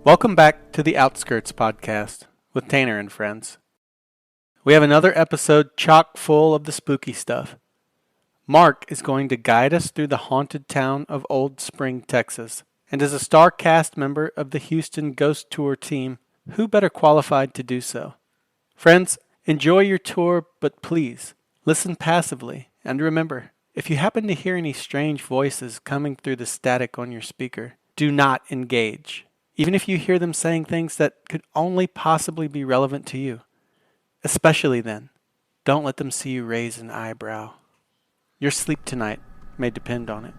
Welcome back to the Outskirts podcast with Tanner and friends. We have another episode chock full of the spooky stuff. Mark is going to guide us through the haunted town of Old Spring, Texas, and as a star cast member of the Houston Ghost Tour team, who better qualified to do so? Friends, enjoy your tour, but please, listen passively, and remember, if you happen to hear any strange voices coming through the static on your speaker, do not engage. Even if you hear them saying things that could only possibly be relevant to you. Especially then, don't let them see you raise an eyebrow. Your sleep tonight may depend on it.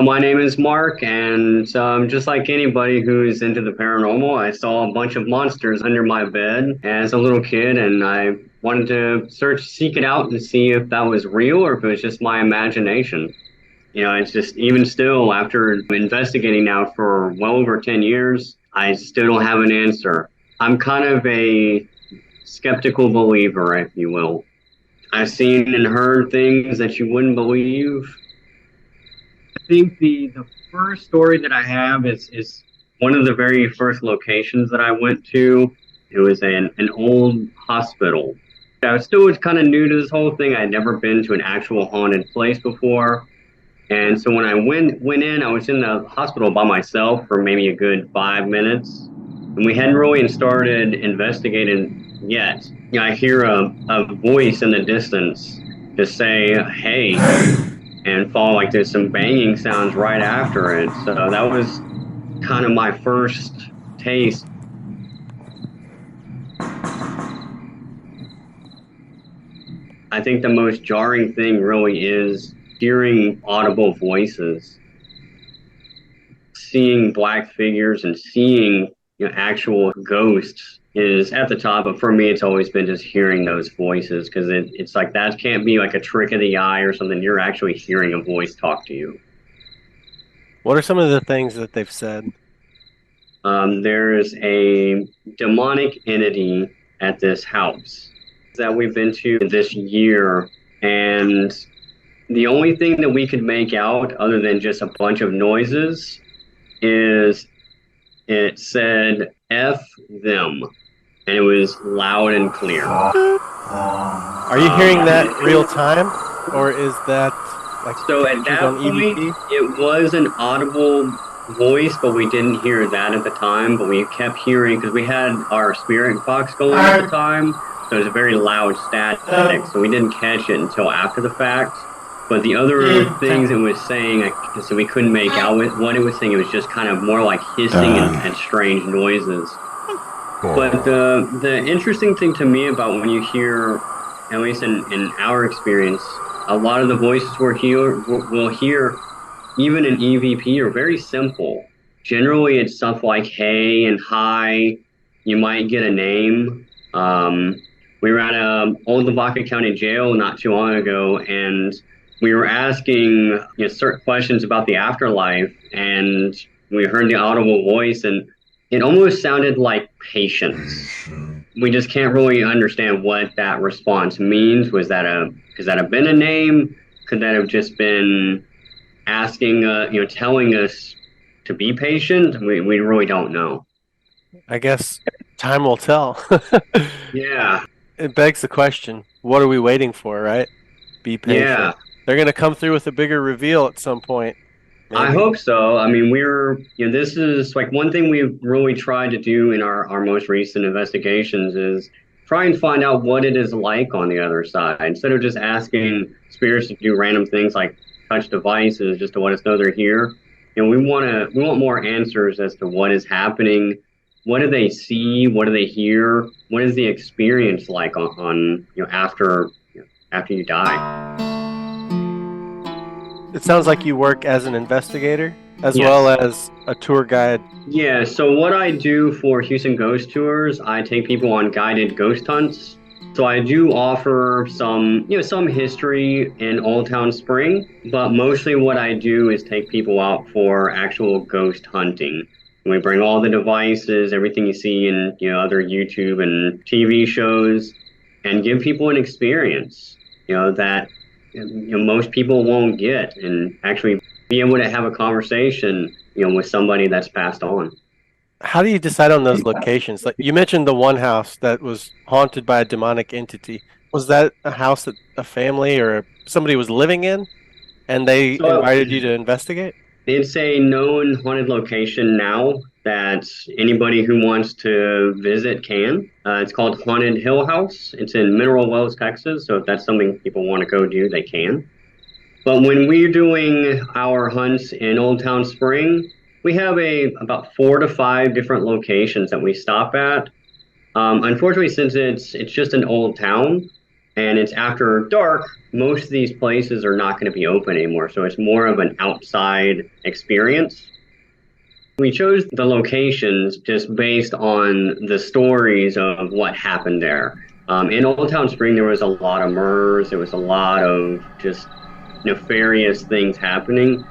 My name is Mark, and just like anybody who's into the paranormal, I saw a bunch of monsters under my bed as a little kid, and I wanted to seek it out and see if that was real or if it was just my imagination. You know, it's just, even still, after investigating now for well over 10 years, I still don't have an answer. I'm kind of a skeptical believer, if you will. I've seen and heard things that you wouldn't believe. I think the first story that I have is one of the very first locations that I went to. It was an old hospital. I was still kind of new to this whole thing. I had never been to an actual haunted place before. And so when I went in, I was in the hospital by myself for maybe a good 5 minutes. And we hadn't really started investigating yet. You know, I hear a voice in the distance just say, "Hey," and follow like there's some banging sounds right after it. So that was kind of my first taste. I think the most jarring thing really is hearing audible voices, seeing black figures and seeing, you know, actual ghosts is at the top. But for me, it's always been just hearing those voices, because it's like that can't be like a trick of the eye or something. You're actually hearing a voice talk to you. What are some of the things that they've said? There's a demonic entity at this house that we've been to this year, and the only thing that we could make out, other than just a bunch of noises, is it said "F them," and it was loud and clear. Are you hearing that real time, or is that like so? At that point, it was an audible voice, but we didn't hear that at the time. But we kept hearing, because we had our spirit box going at the time, so it was a very loud static. So we didn't catch it until after the fact. But the other things it was saying, so we couldn't make out what it was saying. It was just kind of more like hissing and strange noises. But the interesting thing to me about when you hear, at least in our experience, a lot of the voices we'll hear, even in EVP, are very simple. Generally, it's stuff like "hey" and "hi." You might get a name. We were at Old Lavaca County Jail not too long ago, and we were asking, you know, certain questions about the afterlife, and we heard the audible voice, and it almost sounded like patience. We just can't really understand what that response means. Could that have been a name? Could that have just been asking, telling us to be patient? We really don't know. I guess time will tell. Yeah. It begs the question, what are we waiting for, right? Be patient. Yeah. They're going to come through with a bigger reveal at some point. Maybe. I hope so. I mean, this is like one thing we've really tried to do in our most recent investigations is try and find out what it is like on the other side. Instead of just asking spirits to do random things like touch devices just to let us know they're here, you know, we want more answers as to what is happening, what do they see? What do they hear? What is the experience like on after you die? It sounds like you work as an investigator as Yes. well as a tour guide. Yeah, so what I do for Houston Ghost Tours, I take people on guided ghost hunts. So I do offer some history in Old Town Spring, but mostly what I do is take people out for actual ghost hunting. We bring all the devices, everything you see in, other YouTube and TV shows, and give people an experience, that most people won't get, and actually be able to have a conversation, with somebody that's passed on. How do you decide on those locations? Like you mentioned the one house that was haunted by a demonic entity. Was that a house that a family or somebody was living in and they So invited you to investigate? it's a known haunted location now that anybody who wants to visit can. It's called Haunted Hill House. It's in Mineral Wells, Texas. So if that's something people want to go do, they can. But when we're doing our hunts in Old Town Spring, we have about 4 to 5 different locations that we stop at. Unfortunately, since it's just an old town and it's after dark, most of these places are not going to be open anymore. So it's more of an outside experience. We chose the locations just based on the stories of what happened there. In Old Town Spring, there was a lot of murders. There was a lot of just nefarious things happening.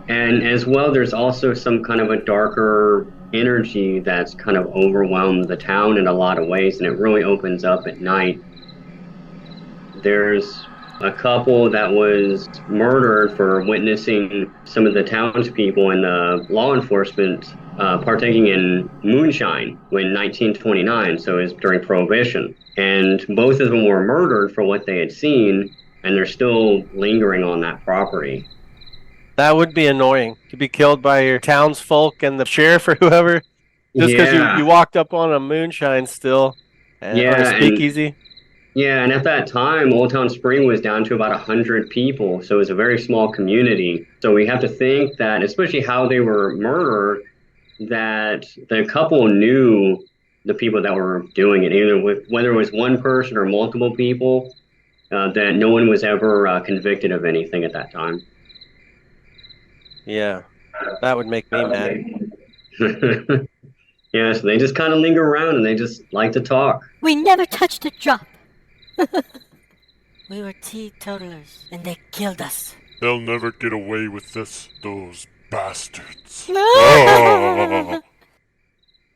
And as well, there's also some kind of a darker energy that's kind of overwhelmed the town in a lot of ways, and it really opens up at night. There's a couple that was murdered for witnessing some of the townspeople and the law enforcement partaking in moonshine in 1929, so it was during Prohibition. And both of them were murdered for what they had seen, and they're still lingering on that property. That would be annoying to be killed by your townsfolk and the sheriff or whoever just because you walked up on a moonshine still or a speakeasy. And at that time, Old Town Spring was down to about 100 people, so it was a very small community. So we have to think that, especially how they were murdered, that the couple knew the people that were doing it, whether it was one person or multiple people, that no one was ever convicted of anything at that time. Yeah, that would make me mad. Yeah, so they just kind of linger around and they just like to talk. We never touched a drop. We were teetotalers, and they killed us. They'll never get away with this, those bastards. Yeah,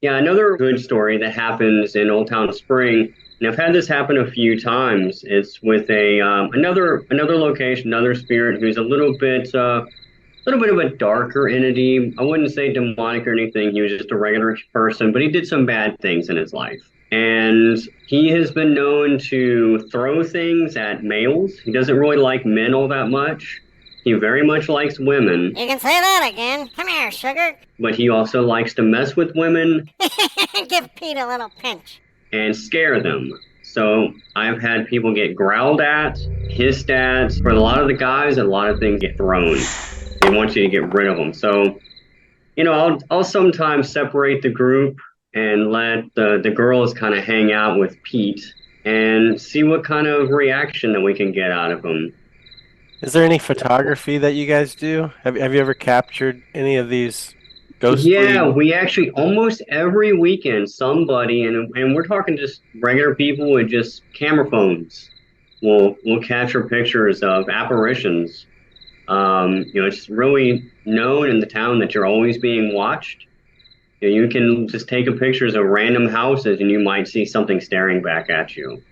another good story that happens in Old Town Spring, and I've had this happen a few times. It's with another location, another spirit who's a little bit of a darker entity. I wouldn't say demonic or anything. He was just a regular person, but he did some bad things in his life. And he has been known to throw things at males. He doesn't really like men all that much. He very much likes women. You can say that again. Come here, sugar. But he also likes to mess with women. Give Pete a little pinch. And scare them. So I've had people get growled at, hissed at. For a lot of the guys, a lot of things get thrown. They want you to get rid of them. So, I'll sometimes separate the group and let the girls kind of hang out with Pete and see what kind of reaction that we can get out of them. Is there any photography that you guys do? Have you ever captured any of these ghostly? Yeah, we actually almost every weekend somebody, and we're talking just regular people with just camera phones, will capture pictures of apparitions. It's really known in the town that you're always being watched. You can just take pictures of random houses and you might see something staring back at you.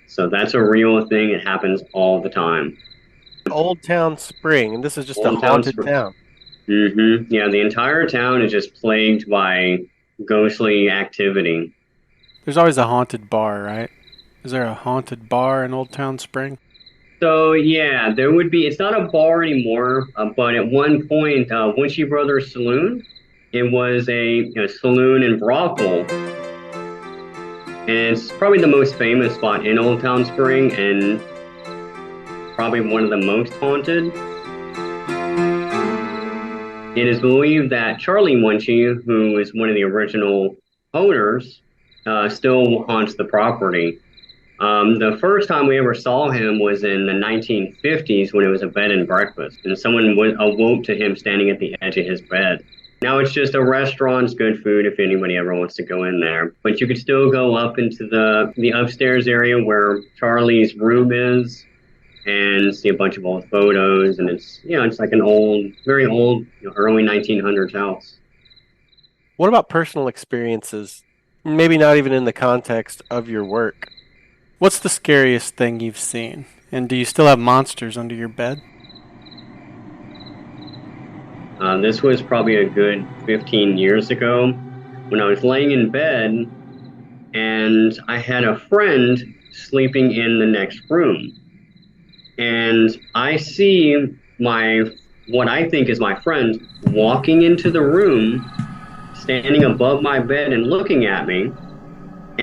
So that's a real thing. It happens all the time. Old Town Spring, and this is just a haunted town. Mm-hmm. Yeah, the entire town is just plagued by ghostly activity. There's always a haunted bar, right? Is there a haunted bar in Old Town Spring? So, yeah, there would be. It's not a bar anymore, but at one point, Winchie Brothers Saloon, it was a saloon and brothel. And it's probably the most famous spot in Old Town Spring and probably one of the most haunted. It is believed that Charlie Winchie, who is one of the original owners still haunts the property. The first time we ever saw him was in the 1950s when it was a bed and breakfast, and someone awoke to him standing at the edge of his bed. Now it's just a restaurant, it's good food if anybody ever wants to go in there. But you could still go up into the upstairs area where Charlie's room is and see a bunch of old photos, and it's like an old, very old, early 1900s house. What about personal experiences? Maybe not even in the context of your work. What's the scariest thing you've seen? And do you still have monsters under your bed? This was probably a good 15 years ago when I was laying in bed and I had a friend sleeping in the next room. And I see what I think is my friend walking into the room, standing above my bed and looking at me.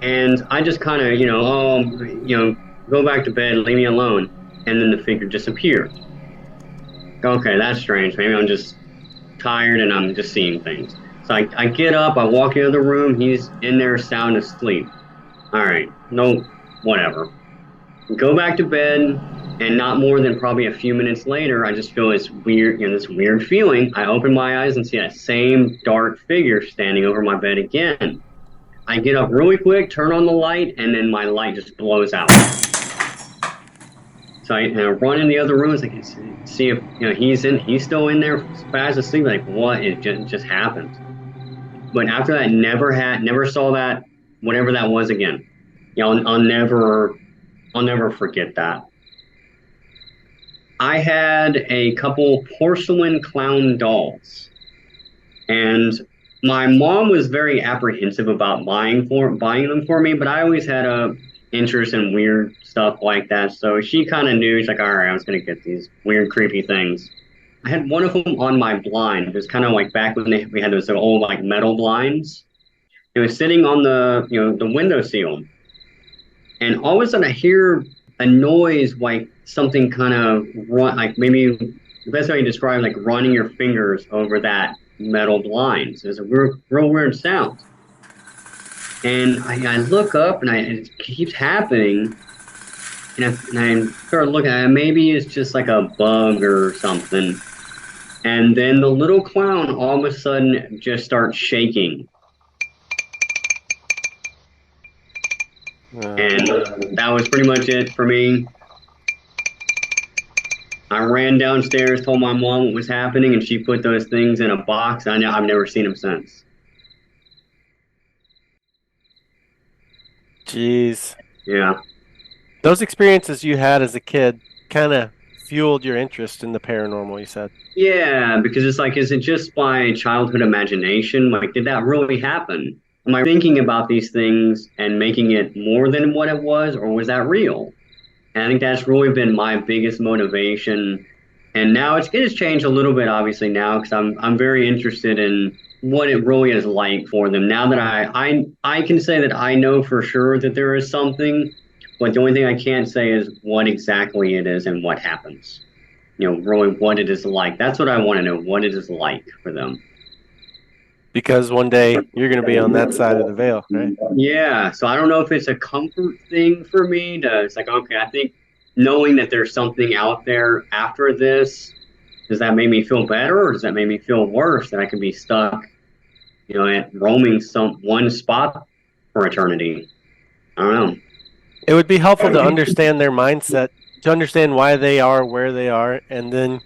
And I just kind of, go back to bed, leave me alone. And then the figure disappeared. Okay, that's strange. Maybe I'm just tired and I'm just seeing things. So I get up, I walk into the room, he's in there sound asleep. All right, no, whatever. Go back to bed, and not more than probably a few minutes later, I just feel this weird feeling. I open my eyes and see that same dark figure standing over my bed again. I get up really quick, turn on the light, and then my light just blows out. So I run in the other rooms, I can see if he's still in there, fast asleep. Like, what? It just happened. But after that, never saw that, whatever that was again. I'll never forget that. I had a couple porcelain clown dolls, and my mom was very apprehensive about buying them for me, but I always had a interest in weird stuff like that. So she kind of knew. She's like, all right, I was going to get these weird, creepy things. I had one of them on my blind. It was kind of like back when we had those old like metal blinds. It was sitting on the window sill. And all of a sudden I hear a noise like something kind of like maybe the best way to describe like running your fingers over that metal blind. So it's a real weird sound. And I look up and it keeps happening. And I start looking at it. Maybe it's just like a bug or something. And then the little clown all of a sudden just starts shaking. And that was pretty much it for me. I ran downstairs, told my mom what was happening, and she put those things in a box. I've never seen them since. Jeez. Yeah. Those experiences you had as a kid kind of fueled your interest in the paranormal, you said. Yeah, because it's like, is it just my childhood imagination? Like, did that really happen? Am I thinking about these things and making it more than what it was, or was that real? And I think that's really been my biggest motivation. And now it has changed a little bit, obviously, now, because I'm very interested in what it really is like for them. Now that I can say that I know for sure that there is something, but the only thing I can't say is what exactly it is and what happens. Really what it is like. That's what I want to know, what it is like for them. Because one day you're going to be on that side of the veil, right? Yeah, so I don't know if it's a comfort thing for me. It's like, okay, I think knowing that there's something out there after this, does that make me feel better, or does that make me feel worse, that I could be stuck, at roaming one spot for eternity? I don't know. It would be helpful to understand their mindset, to understand why they are where they are, and then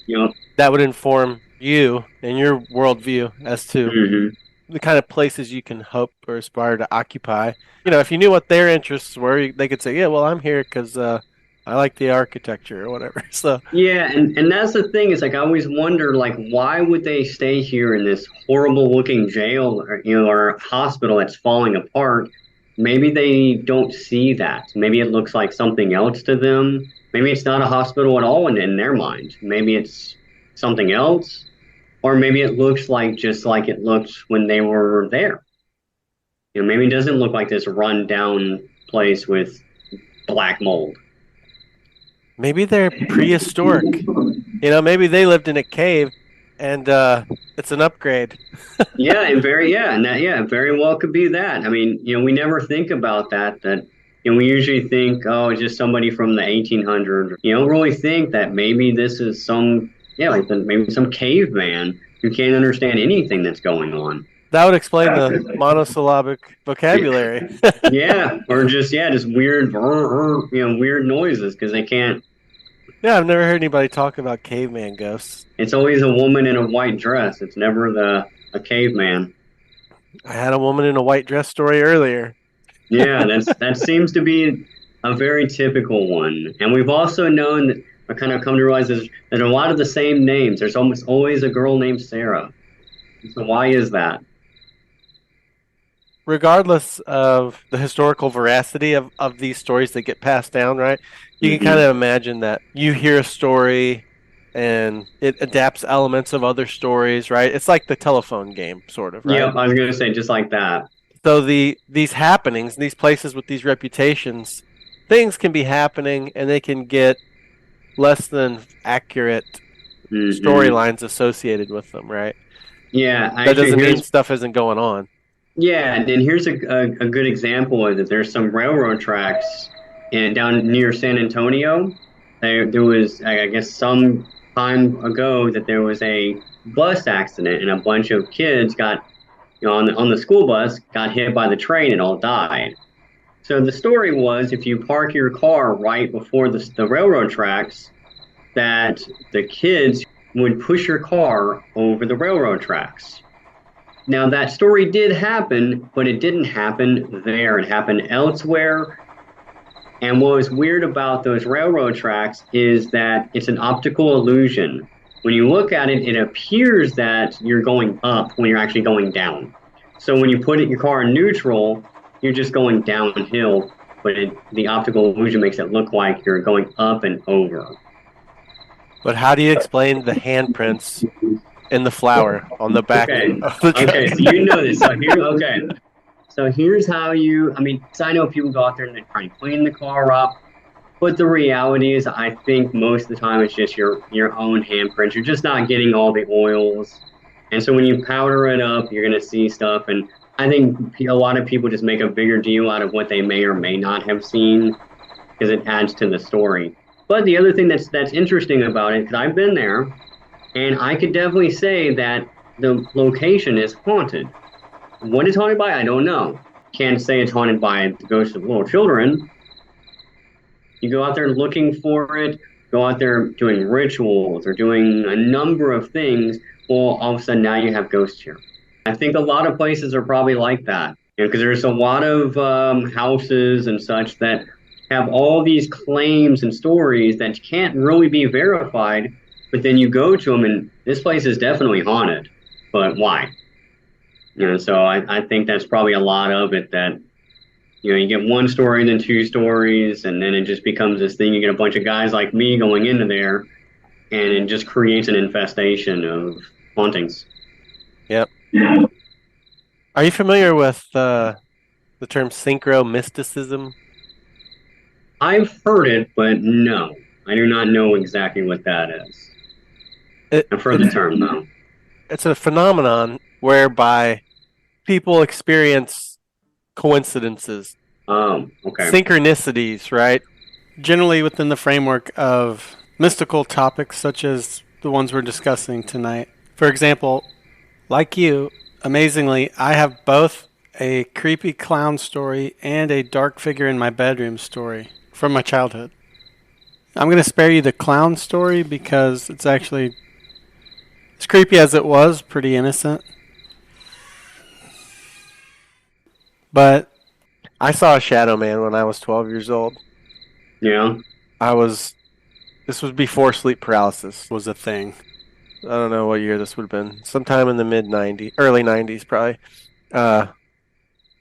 that would inform you and your worldview as to the kind of places you can hope or aspire to occupy. If you knew what their interests were, they could say, yeah, well, I'm here because I like the architecture or whatever. So yeah, and that's the thing. Is like I always wonder, like, why would they stay here in this horrible looking jail or hospital that's falling apart? Maybe they don't see that. Maybe it looks like something else to them. Maybe it's not a hospital at all in their mind. Maybe it's something else. Or maybe it looks like just like it looked when they were there. Maybe it doesn't look like this run down place with black mold. Maybe they're prehistoric. Maybe they lived in a cave and it's an upgrade. Yeah, and very well could be that. I mean, we never think about that. We usually think, oh, just somebody from the 1800s. You don't really think that maybe this is maybe some caveman who can't understand anything that's going on. That would explain the monosyllabic vocabulary. Yeah, or just weird, weird noises because they can't. Yeah, I've never heard anybody talk about caveman ghosts. It's always a woman in a white dress. It's never a caveman. I had a woman in a white dress story earlier. Yeah, that seems to be a very typical one. And we've also known that I kind of come to realize there's a lot of the same names. There's almost always a girl named Sarah. So why is that? Regardless of the historical veracity of these stories that get passed down, right? You can kind of imagine that you hear a story and it adapts elements of other stories, right? It's like the telephone game, sort of, right? Yeah, I was going to say just like that. So these happenings, these places with these reputations, things can be happening and they can get less than accurate storylines associated with them, right? Yeah. That doesn't mean stuff isn't going on. Yeah, and here's a good example of it. There's some railroad tracks down near San Antonio. There was, I guess, some time ago that there was a bus accident and a bunch of kids got on the school bus, got hit by the train and all died. So the story was if you park your car right before the railroad tracks, that the kids would push your car over the railroad tracks. Now that story did happen, but it didn't happen there. It happened elsewhere. And what was weird about those railroad tracks is that it's an optical illusion. When you look at it, it appears that you're going up when you're actually going down. So when you put your car in neutral, you're just going downhill, but the optical illusion makes it look like you're going up and over. But how do you explain the handprints in the flour on the back of the truck? Okay, so you know this. So here's how so I know people go out there and they try and clean the car up. But the reality is, I think most of the time it's just your own handprints. You're just not getting all the oils. And so when you powder it up, you're going to see stuff. And I think a lot of people just make a bigger deal out of what they may or may not have seen because it adds to the story. But the other thing that's interesting about it, because I've been there, and I could definitely say that the location is haunted. What it's haunted by, I don't know. Can't say it's haunted by the ghosts of little children. You go out there looking for it, go out there doing rituals or doing a number of things, well, all of a sudden now you have ghosts here. I think a lot of places are probably like that, because there's a lot of houses and such that have all these claims and stories that can't really be verified, but then you go to them and this place is definitely haunted. But why? So I think that's probably a lot of it, that you get one story, then two stories, and then it just becomes this thing. You get a bunch of guys like me going into there, and it just creates an infestation of hauntings. Yep. Are you familiar with the term synchro mysticism? I've heard it, but no, I do not know exactly what that is. I've heard the term, though. It's a phenomenon whereby people experience coincidences. Oh, okay. Synchronicities, right? Generally within the framework of mystical topics such as the ones we're discussing tonight. For example, like you, amazingly, I have both a creepy clown story and a dark figure in my bedroom story from my childhood. I'm going to spare you the clown story because it's actually, as creepy as it was, pretty innocent. But I saw a shadow man when I was 12 years old. Yeah. This was before sleep paralysis was a thing. I don't know what year this would have been. Sometime in the mid-90s, early 90s probably.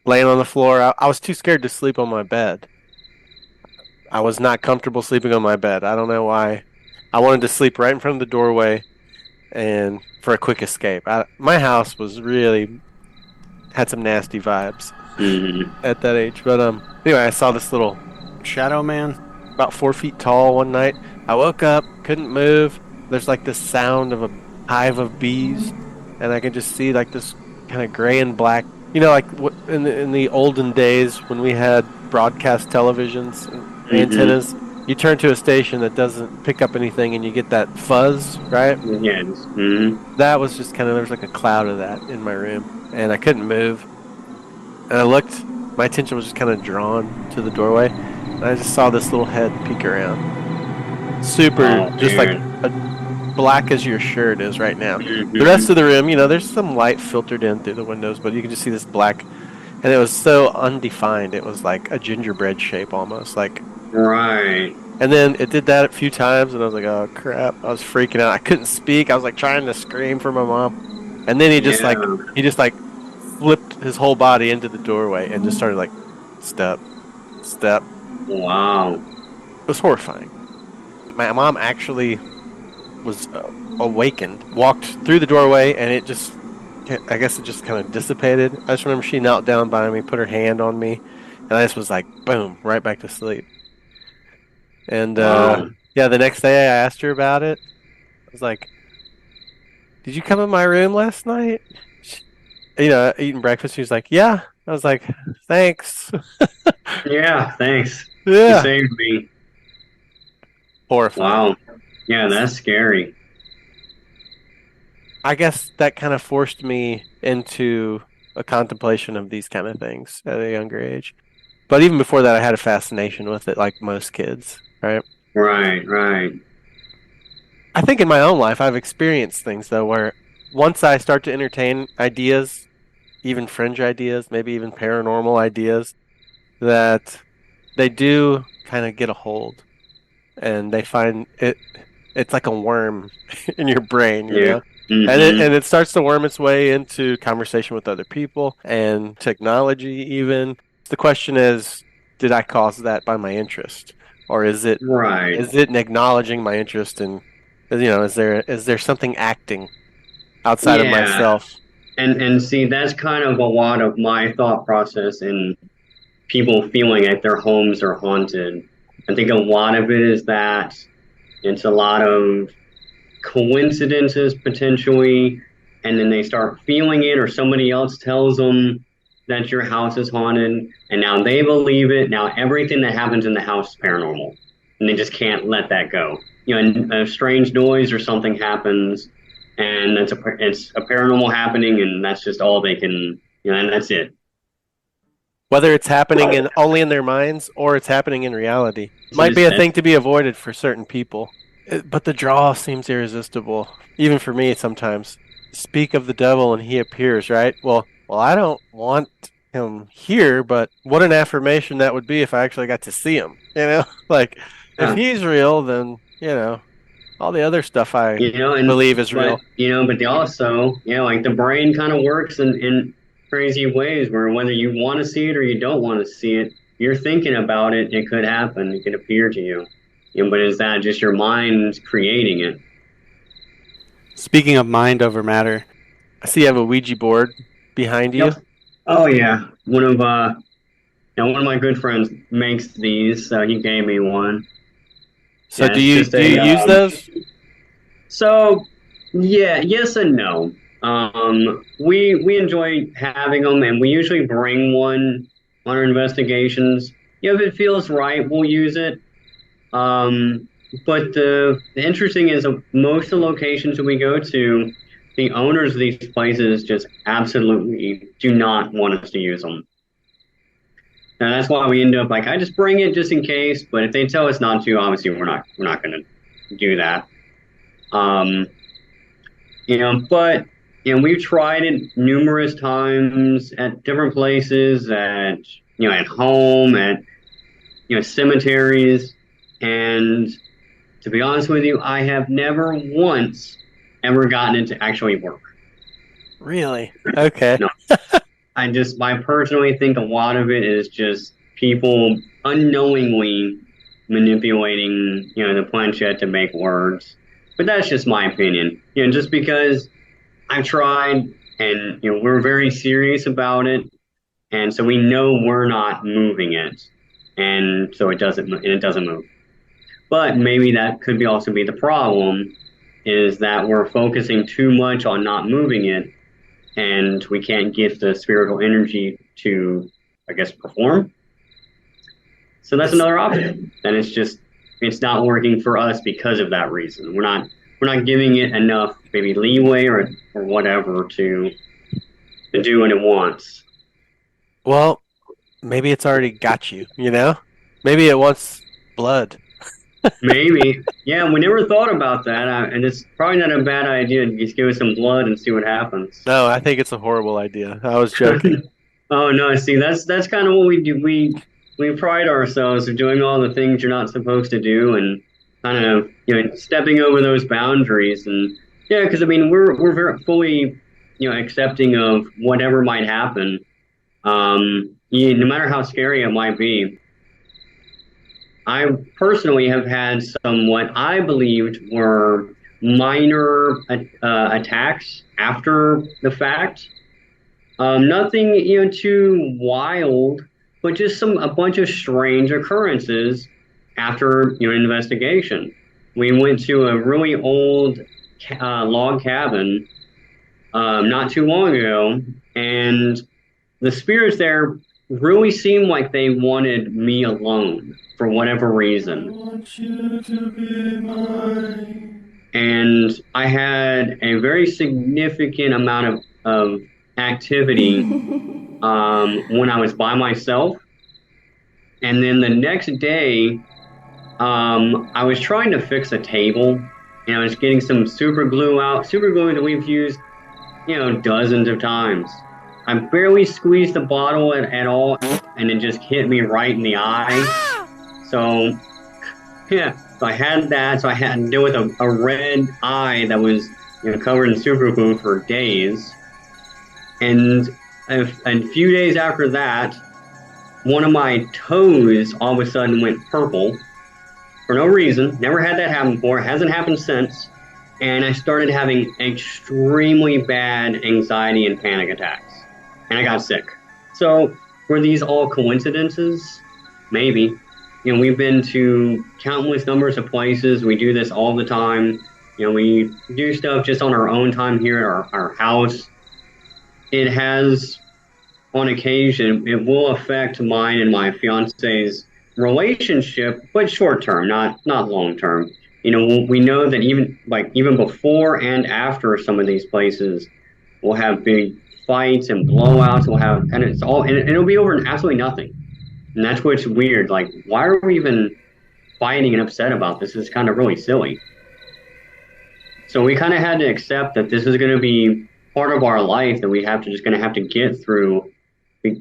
Laying on the floor. I was too scared to sleep on my bed. I was not comfortable sleeping on my bed. I don't know why. I wanted to sleep right in front of the doorway and for a quick escape. My house was really had some nasty vibes at that age. But anyway, I saw this little shadow man about 4 feet tall one night. I woke up, couldn't move. There's like this sound of hive of bees, and I can just see like this kind of gray and black. You know, like in the olden days when we had broadcast televisions and antennas, you turn to a station that doesn't pick up anything, and you get that fuzz, right? Yes. That was just kind of, there was like a cloud of that in my room, and I couldn't move. And I looked, my attention was just kind of drawn to the doorway, and I just saw this little head peek around. Super, just like black as your shirt is right now. The rest of the room, you know, there's some light filtered in through the windows, but you can just see this black, and it was so undefined. It was like a gingerbread shape almost, like. Right. And then it did that a few times, and I was like, oh crap. I was freaking out. I couldn't speak. I was like trying to scream for my mom. And then he just like flipped his whole body into the doorway and just started like step. Wow. It was horrifying. My mom actually was awakened, walked through the doorway, and I guess it just kind of dissipated. I just remember she knelt down by me, put her hand on me, and I just was like, boom, right back to sleep. And yeah, the next day I asked her about it. I was like, did you come in my room last night? Eating breakfast. She was like, yeah. I was like, thanks. Yeah, thanks. Yeah. You saved me. Horrifying. Wow. Yeah, that's scary. I guess that kind of forced me into a contemplation of these kind of things at a younger age. But even before that, I had a fascination with it, like most kids, right? Right. I think in my own life, I've experienced things, though, where once I start to entertain ideas, even fringe ideas, maybe even paranormal ideas, that they do kind of get a hold, and they find it's like a worm in your brain, you know? And it starts to worm its way into conversation with other people and technology even. The question is, did I cause that by my interest? Or is it acknowledging my interest in, is there something acting outside of myself? And see, that's kind of a lot of my thought process in people feeling like their homes are haunted. I think a lot of it is that it's a lot of coincidences potentially, and then they start feeling it, or somebody else tells them that your house is haunted, and now they believe it. Now everything that happens in the house is paranormal, and they just can't let that go. And a strange noise or something happens, and it's a paranormal happening, and that's just all they can, and that's it. Whether it's happening only in their minds or it's happening in reality, might be a thing to be avoided for certain people. But the draw seems irresistible, even for me sometimes. Speak of the devil and he appears, right? Well, I don't want him here, but what an affirmation that would be if I actually got to see him, Like, if he's real, then, all the other stuff I believe is real. But they also, like the brain kind of works in crazy ways where whether you want to see it or you don't want to see it, you're thinking about it, it could happen, it could appear to you. But is that just your mind creating it? Speaking of mind over matter, I see you have a Ouija board behind you. Yep. Oh yeah, one of my good friends makes these, so he gave me one. So do you use those? So yeah, yes and no. We enjoy having them, and we usually bring one on our investigations. If it feels right, we'll use it. But the interesting is most of the locations that we go to, the owners of these places just absolutely do not want us to use them. And that's why we end up I just bring it just in case. But if they tell us not to, obviously we're not going to do that. But we've tried it numerous times at different places, at home, at cemeteries. And to be honest with you, I have never once ever gotten it to actually work. Really? Okay. No. I personally think a lot of it is just people unknowingly manipulating, the planchette to make words. But that's just my opinion. Just because I've tried and, we're very serious about it. And so we know we're not moving it. And so it doesn't move. But maybe that could also be the problem, is that we're focusing too much on not moving it, and we can't get the spiritual energy to, I guess, perform. So that's another option. And it's not working for us because of that reason. We're not giving it enough maybe leeway or whatever to do what it wants. Well, maybe it's already got you, you know? Maybe it wants blood. Maybe. Yeah, we never thought about that. And it's probably not a bad idea to just give it some blood and see what happens. No, I think it's a horrible idea. I was joking. Oh no, see that's kind of what we do. We pride ourselves of doing all the things you're not supposed to do and kind of, stepping over those boundaries. And yeah, because I mean we're very fully, accepting of whatever might happen. No matter how scary it might be. I personally have had some what I believed were minor attacks after the fact. Nothing too wild, but just a bunch of strange occurrences after an investigation. We went to a really old log cabin not too long ago, and the spirits there really seemed like they wanted me alone for whatever reason. I want you to be mine. And I had a very significant amount of activity when I was by myself. And then the next day, I was trying to fix a table, and I was getting some super glue that we've used, dozens of times. I barely squeezed the bottle at all, and it just hit me right in the eye. So, yeah, so I had that. So I had to deal with a red eye that was covered in super glue for days. And a few days after that, one of my toes all of a sudden went purple for no reason. Never had that happen before. Hasn't happened since. And I started having extremely bad anxiety and panic attacks. And I got sick. So were these all coincidences? Maybe. We've been to countless numbers of places. We do this all the time. We do stuff just on our own time here at our house. It has, on occasion, it will affect mine and my fiance's relationship, but short term, not long term. We know that even before and after some of these places, we'll have big fights and blowouts. And it'll be over absolutely nothing. And that's what's weird. Like, why are we even fighting and upset about this? It's kind of really silly. So we kind of had to accept that this is going to be part of our life, that we have to get through,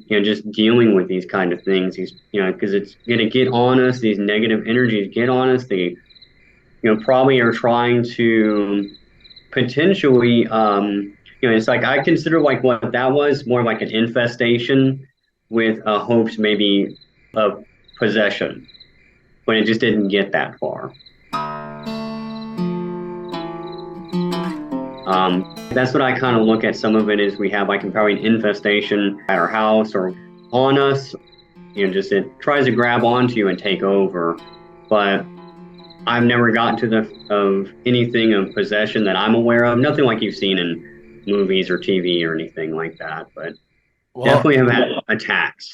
just dealing with these kind of things. Because it's going to get on us. These negative energies get on us. They, probably are trying to potentially, it's like I consider like what that was more like an infestation with hopes maybe of possession, but it just didn't get that far. That's what I kind of look at. Some of it is we have like probably an infestation at our house or on us. Just it tries to grab onto you and take over. But I've never gotten to of anything of possession that I'm aware of. Nothing like you've seen in movies or TV or anything like that. But definitely have had attacks.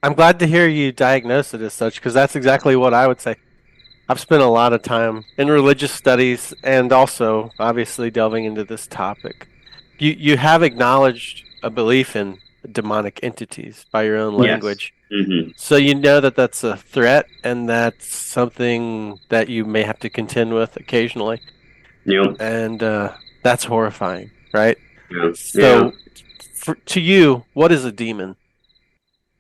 I'm glad to hear you diagnose it as such, because that's exactly what I would say. I've spent a lot of time in religious studies and also obviously delving into this topic. You have acknowledged a belief in demonic entities by your own language. Yes. Mm-hmm. So you know that that's a threat and that's something that you may have to contend with occasionally. Yep. And that's horrifying, right? Yeah. So to you, what is a demon?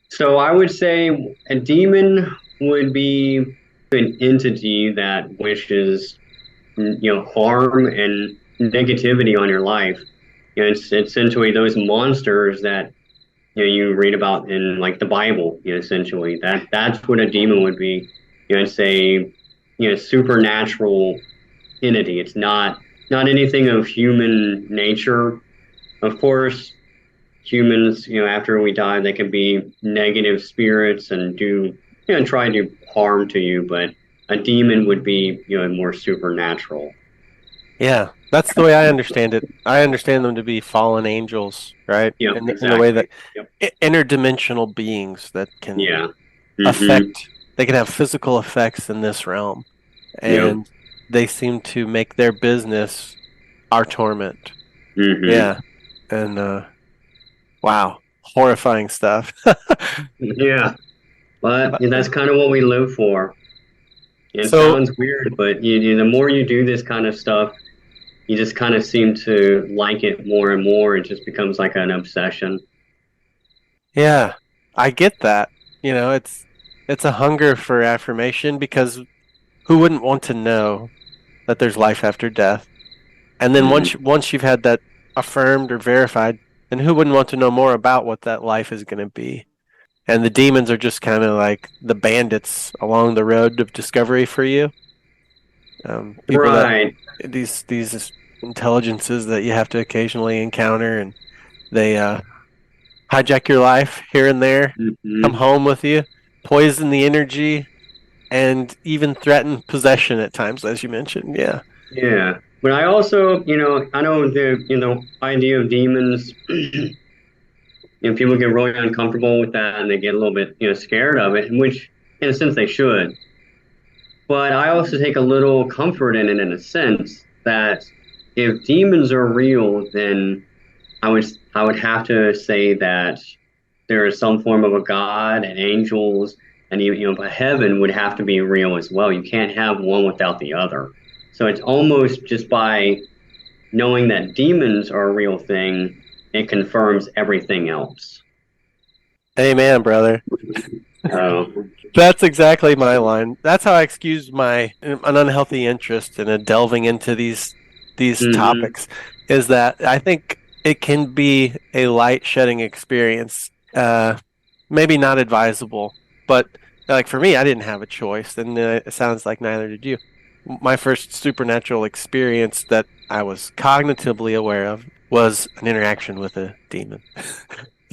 So I would say a demon would be an entity that wishes, harm and negativity on your life. It's essentially those monsters that you read about in like the Bible. Essentially that's what a demon would be. It's a supernatural entity. It's not anything of human nature. Of course, humans, after we die, they can be negative spirits and do, try to do harm to you, but a demon would be, more supernatural. Yeah, that's the way I understand it. I understand them to be fallen angels, right? Yep, In the way exactly. that Yep. interdimensional beings that can Yeah. Mm-hmm. affect, they can have physical effects in this realm, Yep. and they seem to make their business our torment. Mm-hmm. Yeah, and wow, horrifying stuff. Yeah. But But, that's kind of what we live for. It so sounds weird, but the more you do this kind of stuff, you just kind of seem to like it more and more. It just becomes like an obsession. yeah, I get that. You know, it's a hunger for affirmation because who wouldn't want to know that there's life after death? And then Hmm. once you've had that affirmed or verified, then who wouldn't want to know more about what that life is going to be? And the demons are just kind of like the bandits along the road of discovery for you. People that Right. these intelligences that you have to occasionally encounter, and they hijack your life here and there, come Hmm. home with you, poison the energy, and even threaten possession at times, as you mentioned. Yeah. Yeah. But I also, I know the, idea of demons, people get really uncomfortable with that and they get a little bit, scared of it, which in a sense they should. But I also take a little comfort in it in a sense that if demons are real, then I would have to say that there is some form of a god and angels and but heaven would have to be real as well. You can't have one without the other. So it's almost just by knowing that demons are a real thing, it confirms everything else. Amen, brother. So, That's exactly my line. That's how I excuse my an unhealthy interest in delving into these hmm. topics. Is that I think it can be a light shedding experience. Maybe not advisable, but like for me, I didn't have a choice, and it sounds like neither did you. My first supernatural experience that I was cognitively aware of was an interaction with a demon.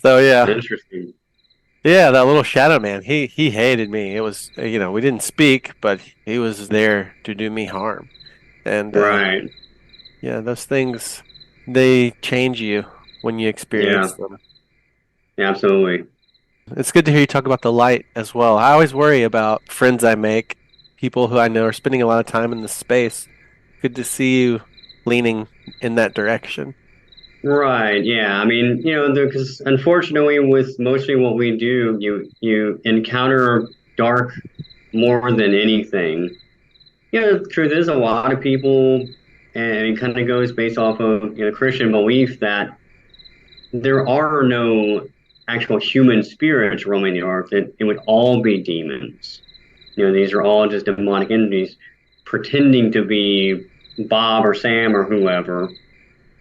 So yeah, Interesting. yeah, that little shadow man, he hated me. It was, we didn't speak, but he was there to do me harm. And Right. yeah, those things they change you when you Yeah, experience them. absolutely. It's good to hear you talk about the light as well. I always worry about friends I make, people who I know are spending a lot of time in this space. Good to see you leaning in that direction. Right. Yeah. I mean, because unfortunately, with mostly what we do, you encounter dark more than anything. The truth is, a lot of people, and it kind of goes based off of Christian belief that there are no actual human spirits roaming the earth. It would all be demons. These are all just demonic entities pretending to be Bob or Sam or whoever.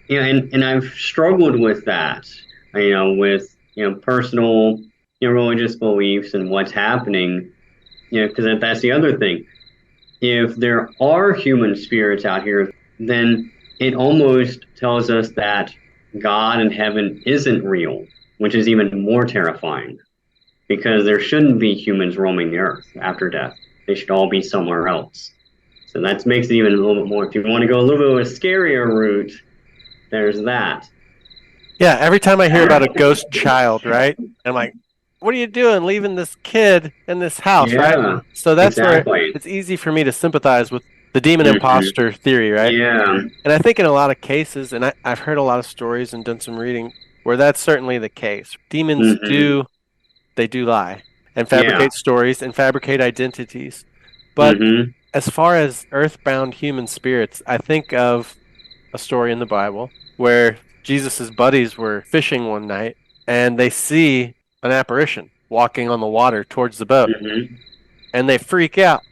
And I've struggled with that, with personal, religious beliefs and what's happening, because that's the other thing. If there are human spirits out here, then it almost tells us that God and heaven isn't real, which is even more terrifying because there shouldn't be humans roaming the earth after death. They should all be somewhere else. So that makes it even a little bit more. If you want to go a little bit of a scarier route, there's that. Yeah, every time I hear about a ghost child, right? I'm like, what are you doing leaving this kid in this house, right? Yeah, So that's where exactly. it's easy for me to sympathize with the demon Hmm. imposter theory, right? Yeah. And I think in a lot of cases, and I've heard a lot of stories and done some reading where that's certainly the case. Demons Hmm. they do lie and Yeah. fabricate stories and fabricate identities. But Hmm. as far as earthbound human spirits, I think of a story in the Bible where Jesus' buddies were fishing one night and they see an apparition walking on the water towards the boat Hmm. and they freak out,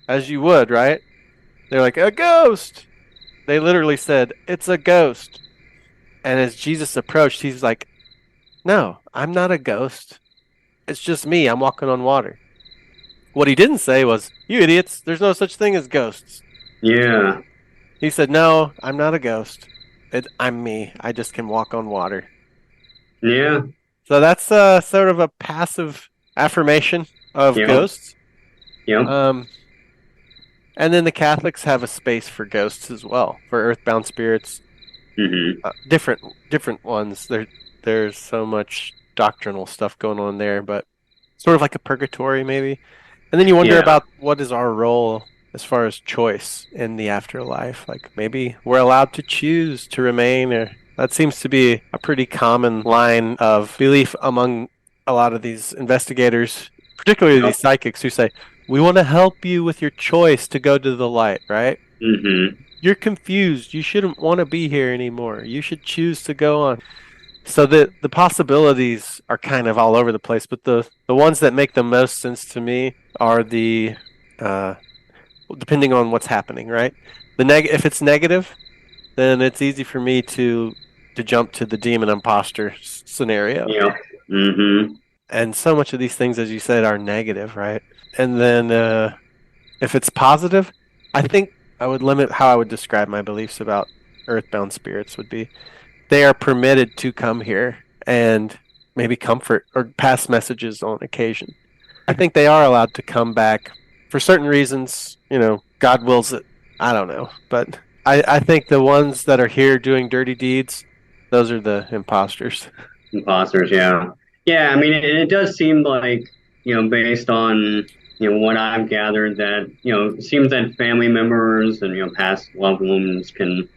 as you would, right? They're like, a ghost! They literally said, it's a ghost. And as Jesus approached, he's like, no, I'm not a ghost. It's just me. I'm walking on water. What he didn't say was, you idiots, there's no such thing as ghosts. Yeah. He said, no, I'm not a ghost. I'm me. I just can walk on water. Yeah. So that's sort of a passive affirmation of Yep. ghosts. Yep. Um, And then the Catholics have a space for ghosts as well, for earthbound spirits. Mm-hmm. Different ones. There's so much doctrinal stuff going on there, but sort of like a purgatory maybe. And then you wonder Yeah. about what is our role as far as choice in the afterlife. Like maybe we're allowed to choose to remain, or that seems to be a pretty common line of belief among a lot of these investigators, particularly Yep. these psychics who say, "We want to help you with your choice to go to the light," right? Mm-hmm. You're confused. You shouldn't want to be here anymore. You should choose to go on. So the possibilities are kind of all over the place, but the ones that make the most sense to me are the uh, depending on what's happening, right? If it's negative, then it's easy for me to jump to the demon imposter scenario. Yep. Mm-hmm. And so much of these things, as you said, are negative, right? And then if it's positive, I think I would limit how I would describe my beliefs about earthbound spirits would be they are permitted to come here and maybe comfort or pass messages on occasion. I think they are allowed to come back for certain reasons. God wills it. I don't know. But I think the ones that are here doing dirty deeds, those are the imposters. Imposters, yeah. Yeah, I mean, it does seem like, based on, what I've gathered that, it seems that family members and, past loved ones can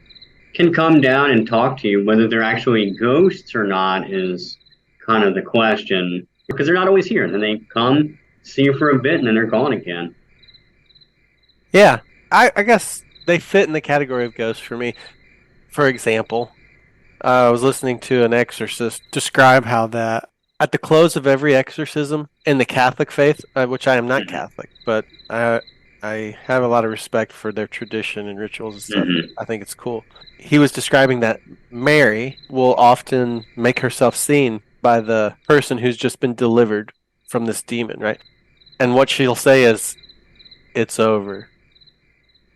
come down and talk to you. Whether they're actually ghosts or not is kind of the question, because they're not always here. And then they come, see you for a bit, and then they're gone again. Yeah, I guess they fit in the category of ghosts for me. For example, I was listening to an exorcist describe how that at the close of every exorcism in the Catholic faith, which I am not Mm-hmm. Catholic, but I have a lot of respect for their tradition and rituals and stuff. Mm-hmm. I think it's cool. He was describing that Mary will often make herself seen by the person who's just been delivered from this demon, right? And what she'll say is, "It's over."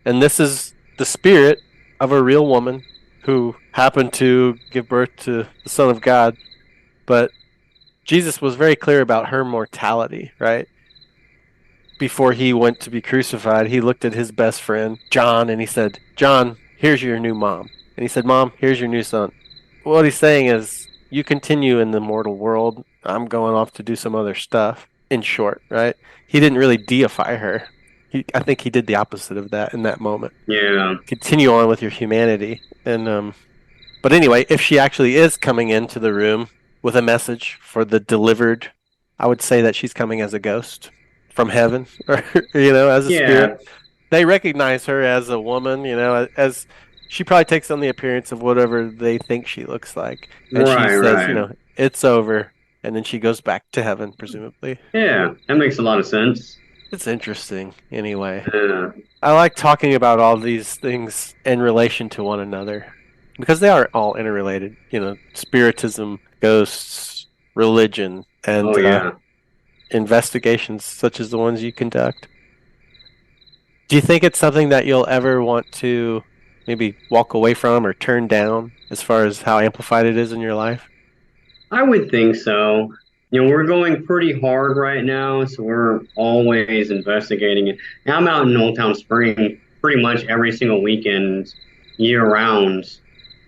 And this is the spirit of a real woman who happened to give birth to the Son of God. But Jesus was very clear about her mortality, right? Before he went to be crucified, he looked at his best friend, John, and he said, "John, here's your new mom." And he said, "Mom, here's your new son." What he's saying is, you continue in the mortal world. I'm going off to do some other stuff, in short, right? He didn't really deify her. I think he did the opposite of that in that moment. Yeah. Continue on with your humanity. But anyway, if she actually is coming into the room with a message for the delivered, I would say that she's coming as a ghost from heaven, or as a Yeah. spirit. They recognize her as a woman, as she probably takes on the appearance of whatever they think she looks like, and she says, Right. "It's over," and then she goes back to heaven, presumably. Yeah, that makes a lot of sense. It's interesting, anyway. Yeah. I like talking about all these things in relation to one another because they are all interrelated. Spiritism, ghosts, religion, and Oh, yeah. investigations such as the ones you conduct. Do you think it's something that you'll ever want to maybe walk away from or turn down as far as how amplified it is in your life? I would think so. We're going pretty hard right now, so we're always investigating it. And I'm out in Old Town Spring pretty much every single weekend, year round.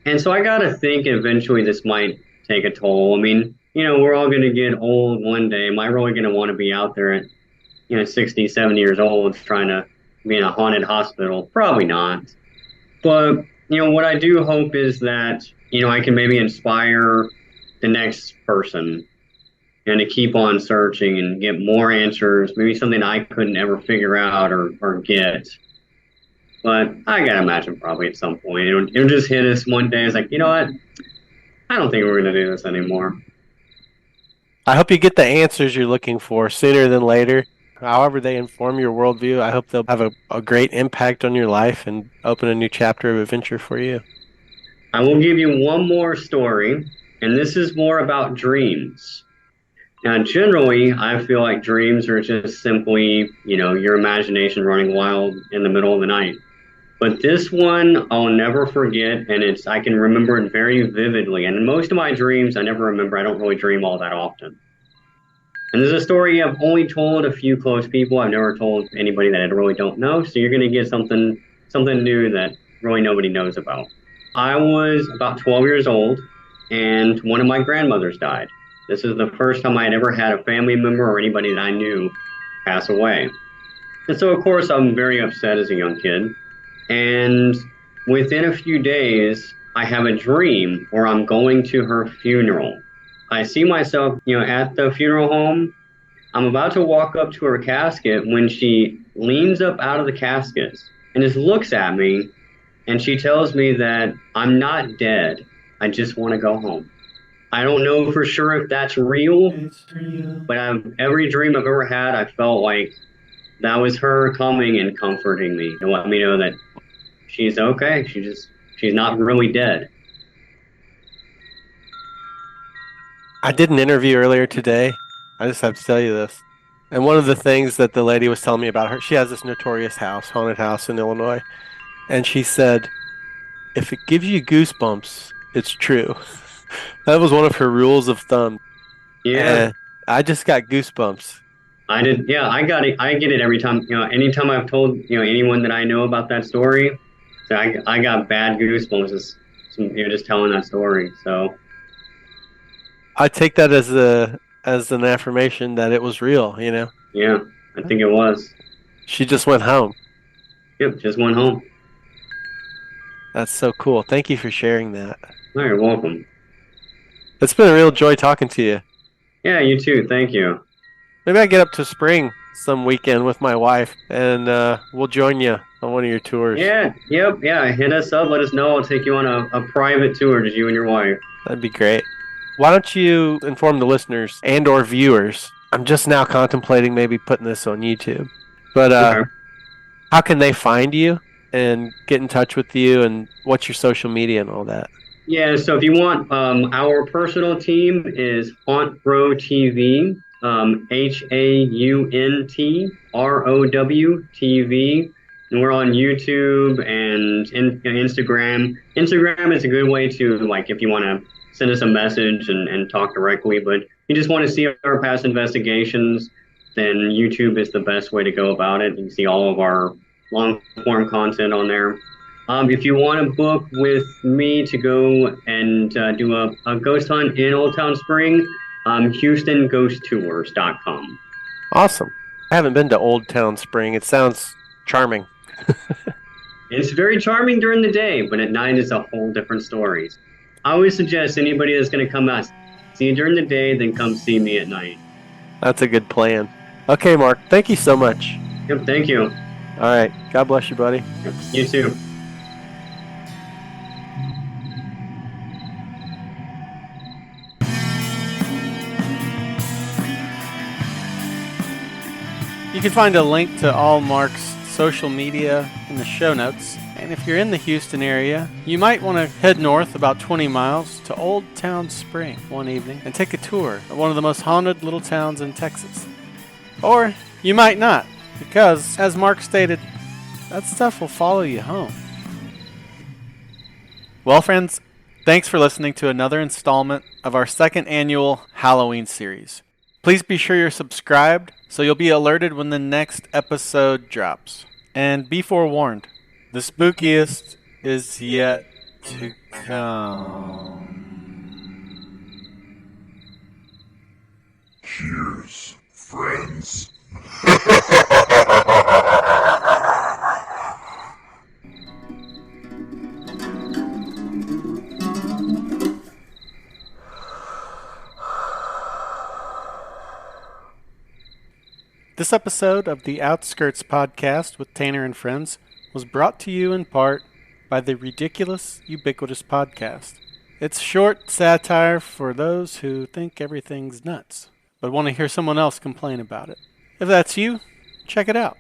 And so I got to think eventually this might take a toll. I mean, we're all going to get old one day. Am I really going to want to be out there at, 60, 70 years old trying to be in a haunted hospital? Probably not. But, what I do hope is that, I can maybe inspire the next person and to keep on searching and get more answers, maybe something I couldn't ever figure out or get. But I gotta imagine probably at some point it'll just hit us one day. It's like, you know what? I don't think we're gonna do this anymore. I hope you get the answers you're looking for sooner than later. However they inform your worldview, I hope they'll have a great impact on your life and open a new chapter of adventure for you. I will give you one more story, and this is more about dreams. Now, generally, I feel like dreams are just simply, your imagination running wild in the middle of the night. But this one I'll never forget, and I can remember it very vividly. And in most of my dreams, I never remember. I don't really dream all that often. And this is a story I've only told a few close people. I've never told anybody that I really don't know. So you're going to get something new that really nobody knows about. I was about 12 years old, and one of my grandmothers died. This is the first time I had ever had a family member or anybody that I knew pass away. And so, of course, I'm very upset as a young kid. And within a few days, I have a dream where I'm going to her funeral. I see myself, at the funeral home. I'm about to walk up to her casket when she leans up out of the casket and just looks at me, and she tells me that I'm not dead. I just want to go home. I don't know for sure if that's real, but every dream I've ever had, I felt like that was her coming and comforting me and letting me know that she's okay. She's not really dead. I did an interview earlier today. I just have to tell you this. And one of the things that the lady was telling me about her, she has this notorious house, haunted house in Illinois. And she said, if it gives you goosebumps, it's true. That was one of her rules of thumb. Yeah. And I just got goosebumps. I did. Yeah, I got it. I get it every time. Anytime I've told anyone that I know about that story, so I got bad goosebumps just telling that story. So I take that as an affirmation that it was real. Yeah, I think it was. She just went home. Yep, just went home. That's so cool. Thank you for sharing that. Oh, you're welcome. It's been a real joy talking to you. Yeah, you too. Thank you. Maybe I get up to Spring some weekend with my wife, and we'll join you on one of your tours. Yeah, yep, yeah. Hit us up. Let us know. I'll take you on a private tour, just you and your wife. That'd be great. Why don't you inform the listeners and or viewers? I'm just now contemplating maybe putting this on YouTube. But Okay. How can they find you and get in touch with you, and what's your social media and all that? Yeah, so if you want, our personal team is Haunt Row TV, HAUNTROW TV, and we're on YouTube and Instagram. Instagram is a good way to, like, if you want to send us a message and talk directly, but if you just want to see our past investigations, then YouTube is the best way to go about it. You can see all of our long-form content on there. If you want to book with me to go and do a ghost hunt in Old Town Spring, HoustonGhostTours.com. Awesome. I haven't been to Old Town Spring. It sounds charming. It's very charming during the day, but at night it's a whole different story. I always suggest anybody that's going to come out, see you during the day, then come see me at night. That's a good plan. Okay, Mark. Thank you so much. Yep, thank you. All right. God bless you, buddy. Yep, you too. You can find a link to all Mark's social media in the show notes. And if you're in the Houston area, you might want to head north about 20 miles to Old Town Spring one evening and take a tour of one of the most haunted little towns in Texas. Or you might not, because, as Mark stated, that stuff will follow you home. Well, friends, thanks for listening to another installment of our second annual Halloween series. Please be sure you're subscribed so you'll be alerted when the next episode drops. And be forewarned, the spookiest is yet to come. Cheers, friends. This episode of the Outskirts Podcast with Tanner and Friends was brought to you in part by the Ridiculous Ubiquitous Podcast. It's short satire for those who think everything's nuts, but want to hear someone else complain about it. If that's you, check it out.